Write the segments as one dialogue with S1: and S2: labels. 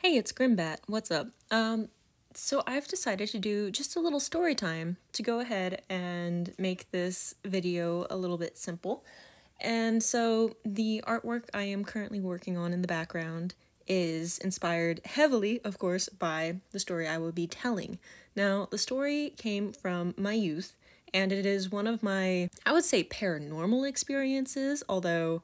S1: Hey, it's Grimbat. What's up? So I've decided to do just a little story time to go ahead and make this video a little bit simple. And so the artwork I am currently working on in the background is inspired heavily, of course, by the story I will be telling. Now, the story came from my youth, and it is one of my, I would say, paranormal experiences, although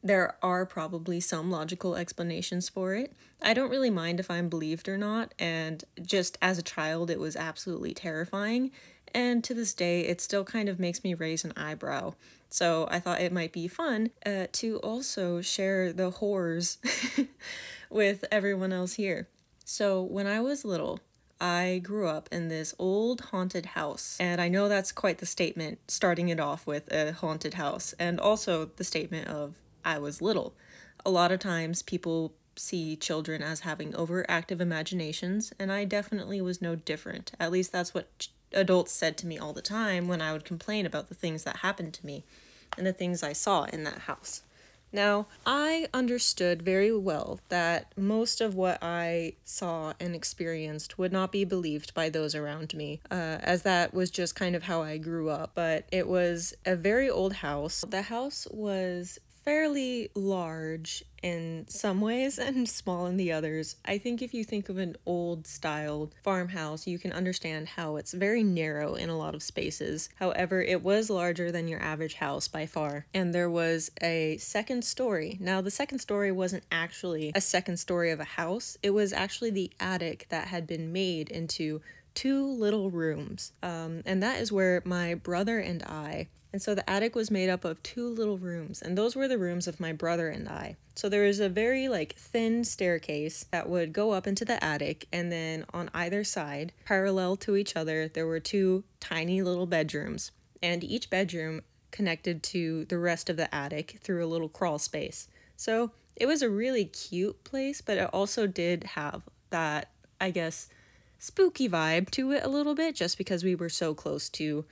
S1: there are probably some logical explanations for it. I don't really mind if I'm believed or not, and just as a child, it was absolutely terrifying, and to this day, it still kind of makes me raise an eyebrow. So I thought it might be fun to also share the horrors with everyone else here. So when I was little, I grew up in this old haunted house, and I know that's quite the statement, starting it off with a haunted house, and also the statement of I was little. A lot of times people see children as having overactive imaginations, and I definitely was no different. At least that's what adults said to me all the time when I would complain about the things that happened to me and the things I saw in that house. Now, I understood very well that most of what I saw and experienced would not be believed by those around me, as that was just kind of how I grew up. But it was a very old house. The house was fairly large in some ways and small in the others. I think if you think of an old styled farmhouse, you can understand how it's very narrow in a lot of spaces. However, it was larger than your average house by far. And there was a second story. Now, the second story wasn't actually a second story of a house. It was actually the attic that had been made into two little rooms. And that is where my brother and I, and so the attic was made up of two little rooms, and those were the rooms of my brother and I. So there was a very thin staircase that would go up into the attic, and then on either side, parallel to each other, there were two tiny little bedrooms, and each bedroom connected to the rest of the attic through a little crawl space. So it was a really cute place, but it also did have that, I guess, spooky vibe to it a little bit, just because we were so close to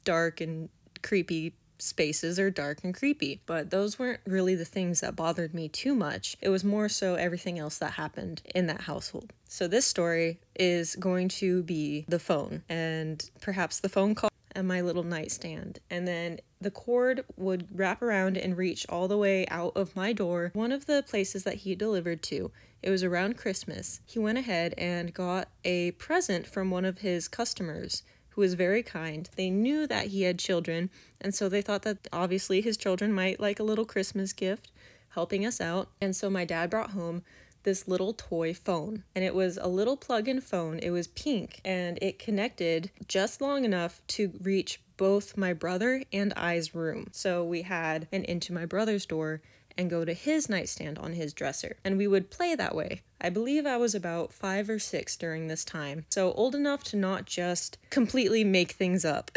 S1: dark and creepy spaces are dark and creepy. But those weren't really the things that bothered me too much. It was more so everything else that happened in that household. So this story is going to be the phone, and perhaps the phone call and my little nightstand. And then the cord would wrap around and reach all the way out of my door. One of the places that he delivered to, it was around Christmas. He went ahead and got a present from one of his customers who was very kind. They knew that he had children, and so they thought that obviously his children might like a little Christmas gift, helping us out. And so my dad brought home this little toy phone, and it was a little plug-in phone. It was pink, and it connected just long enough to reach both my brother and I's room. So we had an into my brother's door and go to his nightstand on his dresser. And we would play that way. I believe I was about 5 or 6 during this time, so old enough to not just completely make things up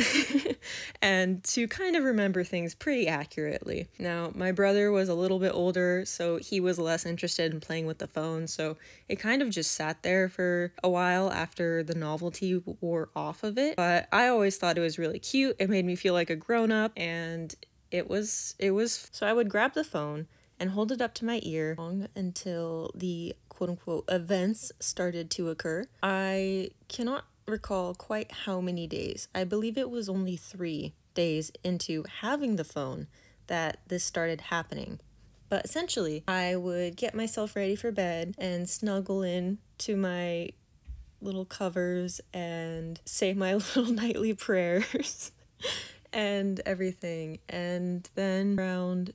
S1: and to kind of remember things pretty accurately. Now, my brother was a little bit older, so he was less interested in playing with the phone, so it kind of just sat there for a while after the novelty wore off of it. But I always thought it was really cute. It made me feel like a grown-up, and it was so I would grab the phone and hold it up to my ear until the quote-unquote events started to occur. I cannot recall quite how many days. I believe it was only 3 days into having the phone that this started happening. But essentially, I would get myself ready for bed and snuggle in to my little covers and say my little nightly prayers and everything. And then around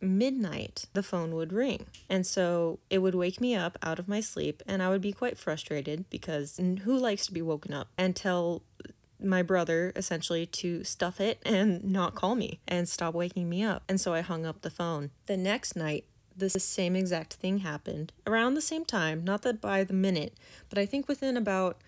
S1: midnight, the phone would ring. And so it would wake me up out of my sleep, and I would be quite frustrated because who likes to be woken up, and tell my brother essentially to stuff it and not call me and stop waking me up. And so I hung up the phone. The next night, the same exact thing happened around the same time, not that by the minute, but I think within about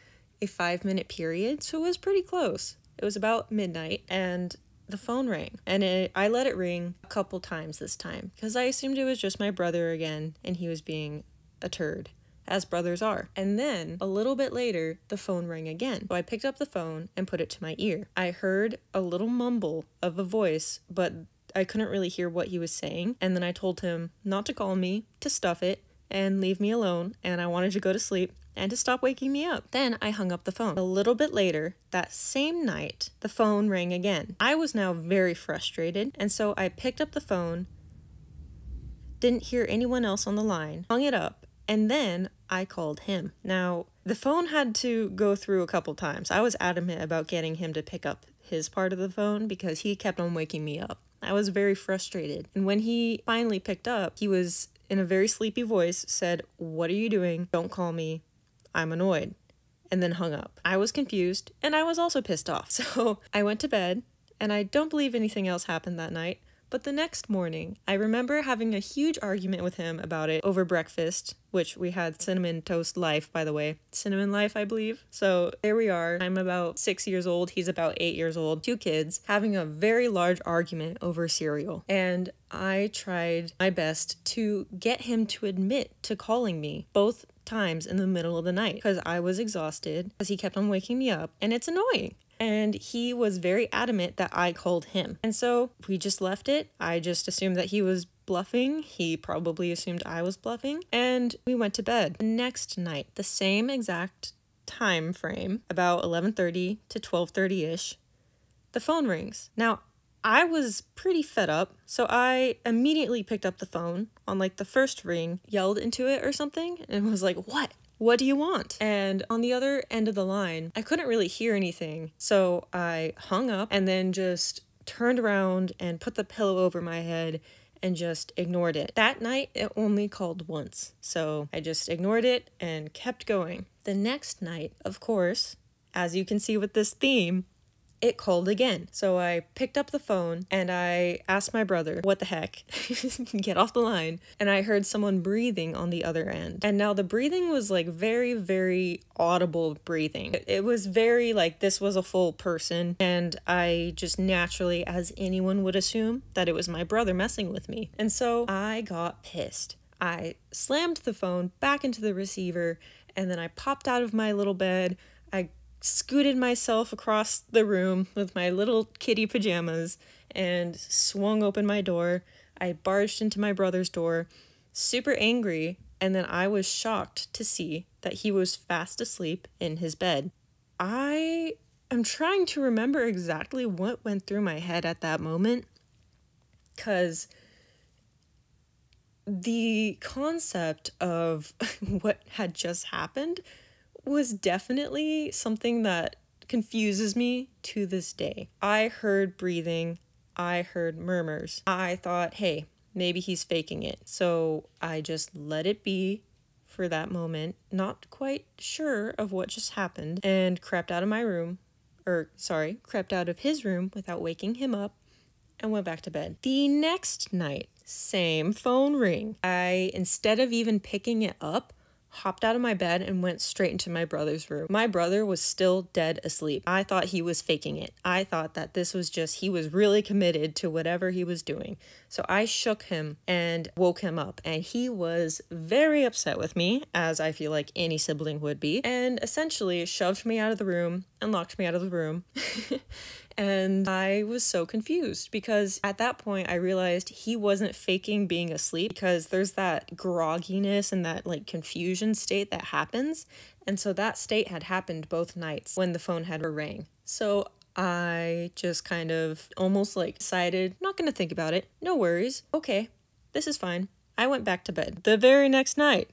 S1: a 5-minute period. So it was pretty close. It was about midnight, and the phone rang, and I let it ring a couple times this time because I assumed it was just my brother again and he was being a turd, as brothers are. And then a little bit later, the phone rang again. So I picked up the phone and put it to my ear. I heard a little mumble of a voice, but I couldn't really hear what he was saying. And then I told him not to call me, to stuff it, and leave me alone, and I wanted to go to sleep and to stop waking me up. Then I hung up the phone. A little bit later, that same night, the phone rang again. I was now very frustrated, and so I picked up the phone, didn't hear anyone else on the line, hung it up, and then I called him. Now, the phone had to go through a couple times. I was adamant about getting him to pick up his part of the phone because he kept on waking me up. I was very frustrated. And when he finally picked up, he was in a very sleepy voice, said, "What are you doing? Don't call me. I'm annoyed," and then hung up. I was confused, and I was also pissed off. So I went to bed, and I don't believe anything else happened that night. But the next morning, I remember having a huge argument with him about it over breakfast, which we had Cinnamon Toast Life, by the way. Cinnamon Life, I believe. So there we are. I'm about 6 years old. He's about 8 years old. 2 kids having a very large argument over cereal. And I tried my best to get him to admit to calling me both times in the middle of the night because I was exhausted because he kept on waking me up, and it's annoying. And he was very adamant that I called him. And so we just left it. I just assumed that he was bluffing. He probably assumed I was bluffing. And we went to bed. The next night, the same exact time frame, about 11:30 to 12:30-ish, the phone rings. Now, I was pretty fed up, so I immediately picked up the phone on like the first ring, yelled into it or something, and was like, "What? What do you want?" And on the other end of the line, I couldn't really hear anything. So I hung up and then just turned around and put the pillow over my head and just ignored it. That night, it only called once. So I just ignored it and kept going. The next night, of course, as you can see with this theme, it called again. So I picked up the phone and I asked my brother, "What the heck?" Get off the line. And I heard someone breathing on the other end. And now the breathing was like very, very audible breathing. It was very like this was a full person. And I just naturally, as anyone would assume, that it was my brother messing with me. And so I got pissed. I slammed the phone back into the receiver and then I popped out of my little bed. I scooted myself across the room with my little kitty pajamas and swung open my door. I barged into my brother's door, super angry, and then I was shocked to see that he was fast asleep in his bed. I am trying to remember exactly what went through my head at that moment, because the concept of what had just happened was definitely something that confuses me to this day. I heard breathing, I heard murmurs. I thought, hey, maybe he's faking it. So I just let it be for that moment, not quite sure of what just happened, and crept out of my room, crept out of his room without waking him up and went back to bed. The next night, same phone ring. I, instead of even picking it up, hopped out of my bed and went straight into my brother's room. My brother was still dead asleep. I thought he was faking it. I thought that this was just, he was really committed to whatever he was doing. So I shook him and woke him up, and he was very upset with me, as I feel like any sibling would be, and essentially shoved me out of the room and locked me out of the room. And I was so confused because at that point I realized he wasn't faking being asleep, because there's that grogginess and that like confusion state that happens. And so that state had happened both nights when the phone had rang. So I just kind of almost like decided, not gonna think about it, no worries, okay, this is fine. I went back to bed. The very next night,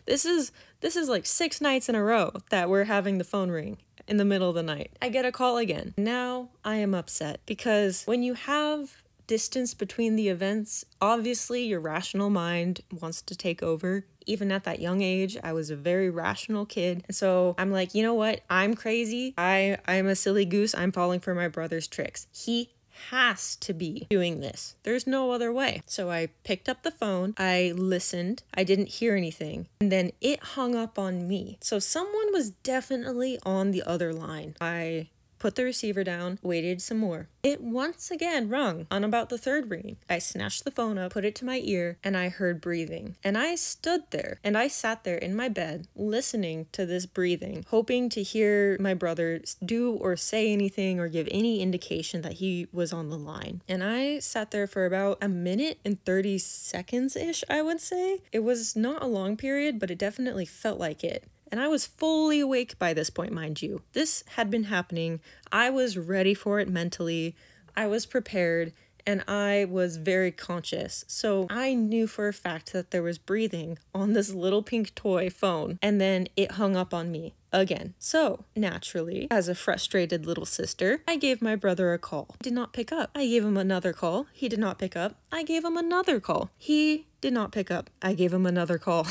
S1: this is like 6 nights in a row that we're having the phone ring in the middle of the night. I get a call again. Now I am upset because when you have distance between the events, obviously your rational mind wants to take over. Even at that young age, I was a very rational kid. And so I'm like, you know what? I'm crazy. I'm a silly goose. I'm falling for my brother's tricks. He has to be doing this. There's no other way. So I picked up the phone, I listened, I didn't hear anything, and then it hung up on me. So someone was definitely on the other line. I put the receiver down, waited some more. It once again rung on about the third ring. I snatched the phone up, put it to my ear, and I heard breathing. And I stood there, and I sat there in my bed, listening to this breathing, hoping to hear my brother do or say anything or give any indication that he was on the line. And I sat there for about a minute and 30 seconds-ish, I would say. It was not a long period, but it definitely felt like it. And I was fully awake by this point, mind you. This had been happening. I was ready for it mentally. I was prepared, and I was very conscious. So I knew for a fact that there was breathing on this little pink toy phone, and then it hung up on me again. So naturally, as a frustrated little sister, I gave my brother a call. He did not pick up. I gave him another call. He did not pick up. I gave him another call. He did not pick up. I gave him another call.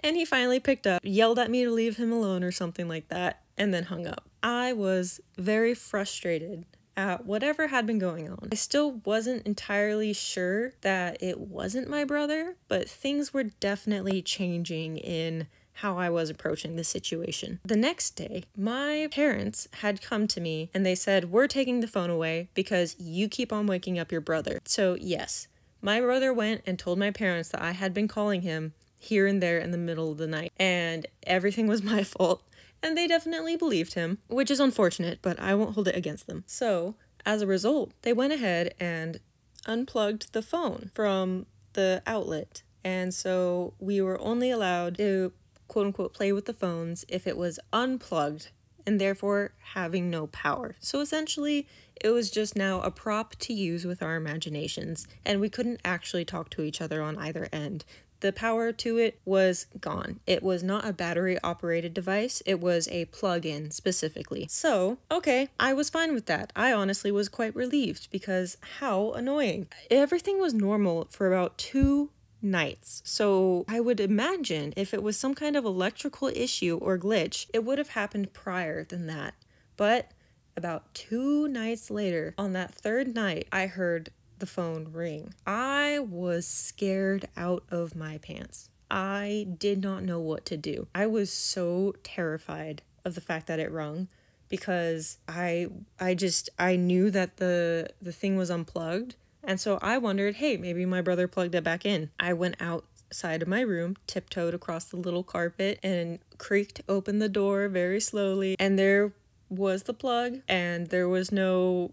S1: And he finally picked up, yelled at me to leave him alone or something like that, and then hung up. I was very frustrated at whatever had been going on. I still wasn't entirely sure that it wasn't my brother, but things were definitely changing in how I was approaching the situation. The next day, my parents had come to me and they said, "We're taking the phone away because you keep on waking up your brother." So yes, my brother went and told my parents that I had been calling him here and there in the middle of the night, and everything was my fault. And they definitely believed him, which is unfortunate, but I won't hold it against them. So, as a result, they went ahead and unplugged the phone from the outlet. And so we were only allowed to, quote unquote, play with the phones if it was unplugged and therefore having no power. So essentially, it was just now a prop to use with our imaginations, and we couldn't actually talk to each other on either end. The power to it was gone. It was not a battery-operated device. It was a plug-in specifically. So, okay, I was fine with that. I honestly was quite relieved because how annoying. Everything was normal for about 2 nights. So I would imagine if it was some kind of electrical issue or glitch, it would have happened prior than that. But about 2 nights later, on that third night, I heard the phone ring. I was scared out of my pants. I did not know what to do. I was so terrified of the fact that it rung because I knew that the thing was unplugged, and so I wondered, hey, maybe my brother plugged it back in. I went outside of my room, tiptoed across the little carpet, and creaked open the door very slowly, and there was the plug, and there was no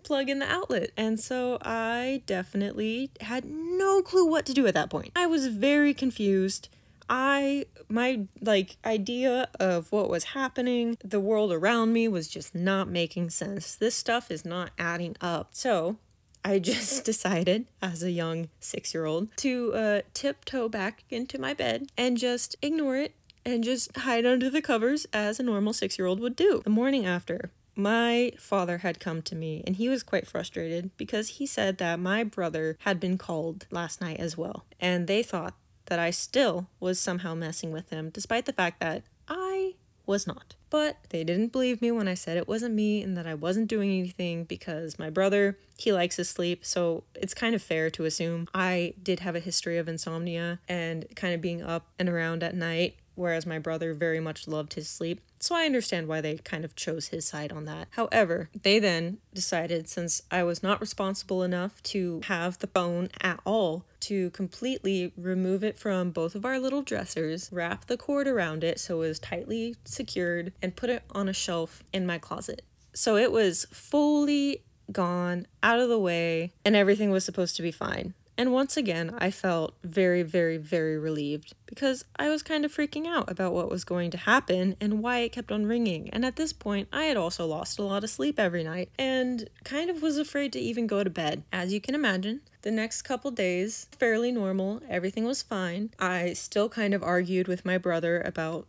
S1: plug in the outlet. And so I definitely had no clue what to do at that point. I was very confused. My idea of what was happening, the world around me was just not making sense. This stuff is not adding up. So I just decided, as a young 6-year-old, to tiptoe back into my bed and just ignore it and just hide under the covers as a normal 6-year-old would do. The morning after, my father had come to me, and he was quite frustrated because he said that my brother had been called last night as well, and they thought that I still was somehow messing with him, despite the fact that I was not. But they didn't believe me when I said it wasn't me and that I wasn't doing anything because my brother, he likes to sleep, so it's kind of fair to assume I did have a history of insomnia and kind of being up and around at night, whereas my brother very much loved his sleep. So I understand why they kind of chose his side on that. However, they then decided, since I was not responsible enough to have the phone at all, to completely remove it from both of our little dressers, wrap the cord around it so it was tightly secured, and put it on a shelf in my closet. So it was fully gone, out of the way, and everything was supposed to be fine. And once again, I felt very, very, very relieved because I was kind of freaking out about what was going to happen and why it kept on ringing. And at this point, I had also lost a lot of sleep every night and kind of was afraid to even go to bed. As you can imagine, the next couple days, fairly normal, everything was fine. I still kind of argued with my brother about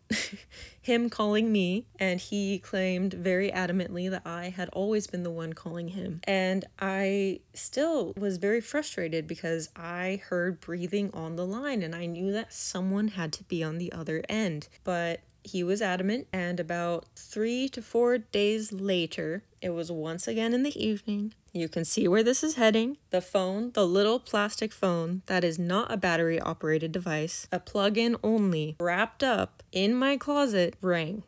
S1: him calling me, and he claimed very adamantly that I had always been the one calling him. And I still was very frustrated because I heard breathing on the line and I knew that someone had to be on the other end. But he was adamant, and about 3 to 4 days later, it was once again in the evening. You can see where this is heading. The phone, the little plastic phone that is not a battery-operated device, a plug-in only, wrapped up in my closet, rang.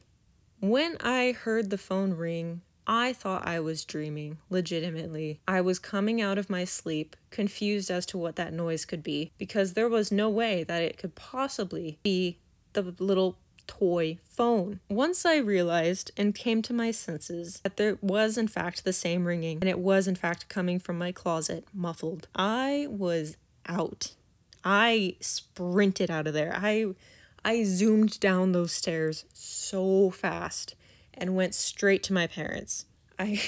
S1: When I heard the phone ring, I thought I was dreaming, legitimately. I was coming out of my sleep, confused as to what that noise could be, because there was no way that it could possibly be the little toy phone. Once I realized and came to my senses that there was in fact the same ringing, and it was in fact coming from my closet, muffled, I was out. I sprinted out of there. I zoomed down those stairs so fast and went straight to my parents. I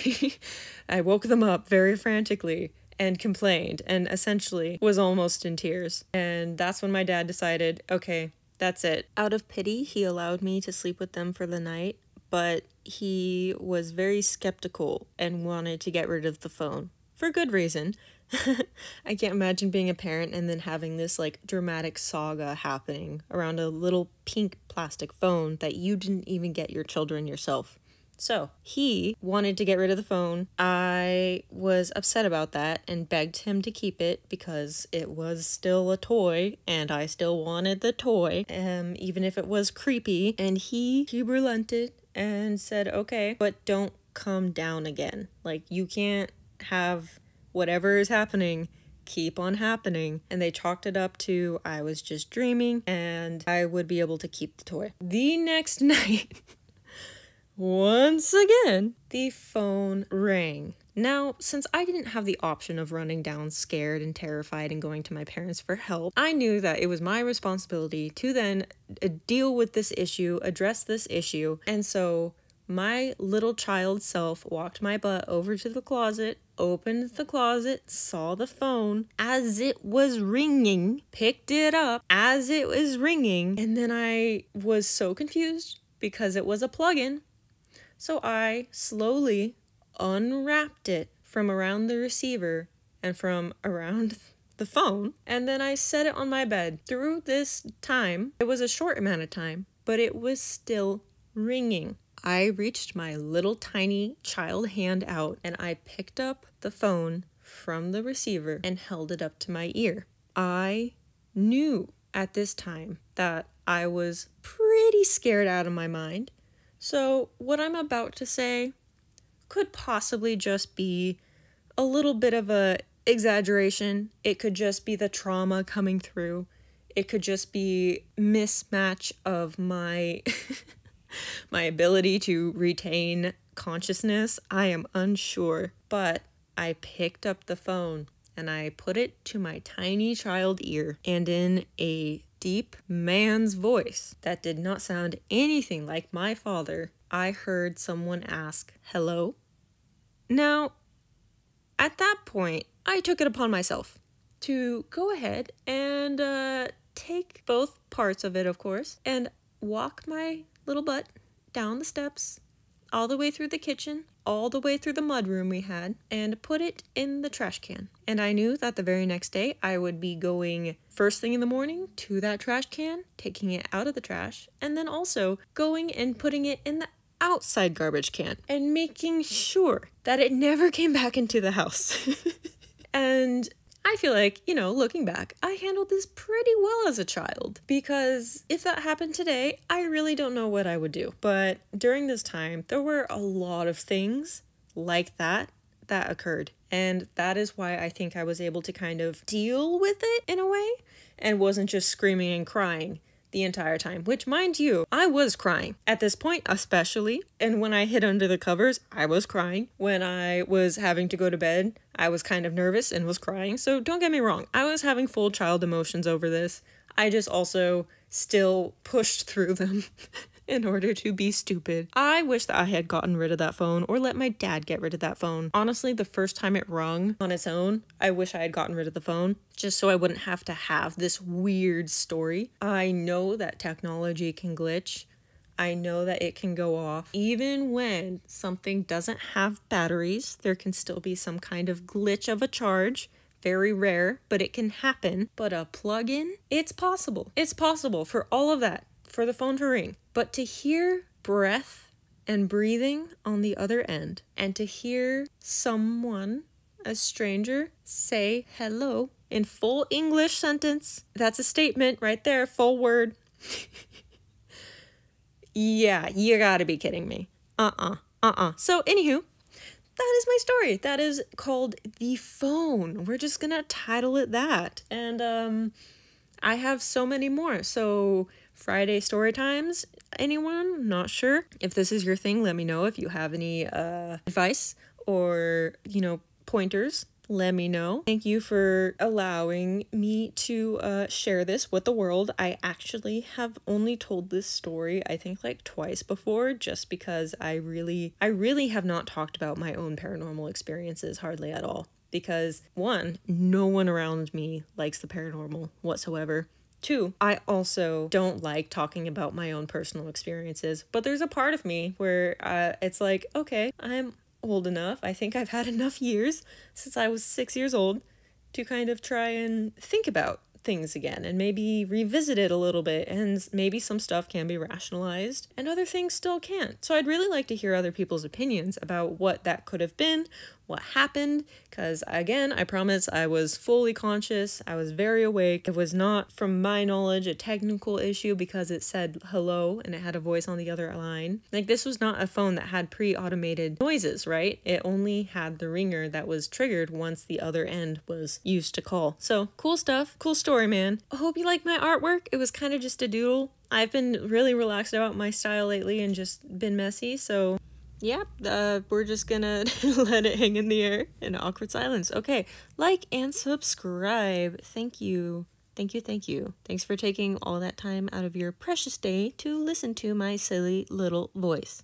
S1: I woke them up very frantically and complained and essentially was almost in tears. And that's when my dad decided, okay, that's it. Out of pity, he allowed me to sleep with them for the night, but he was very skeptical and wanted to get rid of the phone. For good reason. I can't imagine being a parent and then having this like dramatic saga happening around a little pink plastic phone that you didn't even get your children yourself. So he wanted to get rid of the phone. I was upset about that and begged him to keep it because it was still a toy and I still wanted the toy, even if it was creepy. And he relented and said, okay, but don't come down again. Like, you can't have whatever is happening keep on happening. And they chalked it up to I was just dreaming and I would be able to keep the toy. The next night, once again, the phone rang. Now, since I didn't have the option of running down scared and terrified and going to my parents for help, I knew that it was my responsibility to then deal with this issue, address this issue. And so my little child self walked my butt over to the closet, opened the closet, saw the phone as it was ringing, picked it up as it was ringing, and then I was so confused because it was a plug-in. So I slowly unwrapped it from around the receiver and from around the phone, and then I set it on my bed. Through this time, it was a short amount of time, but it was still ringing. I reached my little tiny child hand out and I picked up the phone from the receiver and held it up to my ear. I knew at this time that I was pretty scared out of my mind. So what I'm about to say could possibly just be a little bit of a exaggeration. It could just be the trauma coming through. It could just be mismatch of my my ability to retain consciousness. I am unsure, but I picked up the phone and I put it to my tiny child ear, and in a deep man's voice that did not sound anything like my father, I heard someone ask, "Hello?" Now, at that point, I took it upon myself to go ahead and take both parts of it, of course, and walk my little butt down the steps, all the way through the kitchen, all the way through the mudroom we had, and put it in the trash can. And I knew that the very next day I would be going first thing in the morning to that trash can, taking it out of the trash, and then also going and putting it in the outside garbage can and making sure that it never came back into the house. And I feel like, looking back, I handled this pretty well as a child, because if that happened today, I really don't know what I would do. But during this time, there were a lot of things like that occurred. And that is why I think I was able to kind of deal with it in a way and wasn't just screaming and crying the entire time, which, mind you, I was crying at this point, especially. And when I hid under the covers, I was crying. When I was having to go to bed, I was kind of nervous and was crying. So don't get me wrong, I was having full child emotions over this. I just also still pushed through them in order to be stupid. I wish that I had gotten rid of that phone or let my dad get rid of that phone. Honestly, the first time it rung on its own, I wish I had gotten rid of the phone just so I wouldn't have to have this weird story. I know that technology can glitch. I know that it can go off. Even when something doesn't have batteries, there can still be some kind of glitch of a charge. Very rare, but it can happen. But a plug-in, it's possible. It's possible for all of that, for the phone to ring. But to hear breath and breathing on the other end, and to hear someone, a stranger, say hello in full English sentence, that's a statement right there, full word. Yeah, you gotta be kidding me. So, anywho, that is my story. That is called The Phone. We're just gonna title it that. And, I have so many more. So, Friday story times. Anyone? Not sure. If this is your thing, let me know. If you have any advice or, pointers, let me know. Thank you for allowing me to share this with the world. I actually have only told this story, I think, like twice before, just because I really have not talked about my own paranormal experiences hardly at all. Because one, no one around me likes the paranormal whatsoever. Two, I also don't like talking about my own personal experiences, but there's a part of me where it's like, okay, I'm old enough. I think I've had enough years since I was 6 years old to kind of try and think about things again and maybe revisit it a little bit, and maybe some stuff can be rationalized and other things still can't. So I'd really like to hear other people's opinions about what that could have been, what happened, because again, I promise I was fully conscious, I was very awake. It was not, from my knowledge, a technical issue because it said hello and it had a voice on the other line. Like, this was not a phone that had pre-automated noises, right? It only had the ringer that was triggered once the other end was used to call. So, cool stuff, cool story, man. I hope you like my artwork. It was kind of just a doodle. I've been really relaxed about my style lately and just been messy, so yeah, we're just gonna let it hang in the air in awkward silence. Okay, like and subscribe. Thank you. Thank you, thank you. Thanks for taking all that time out of your precious day to listen to my silly little voice.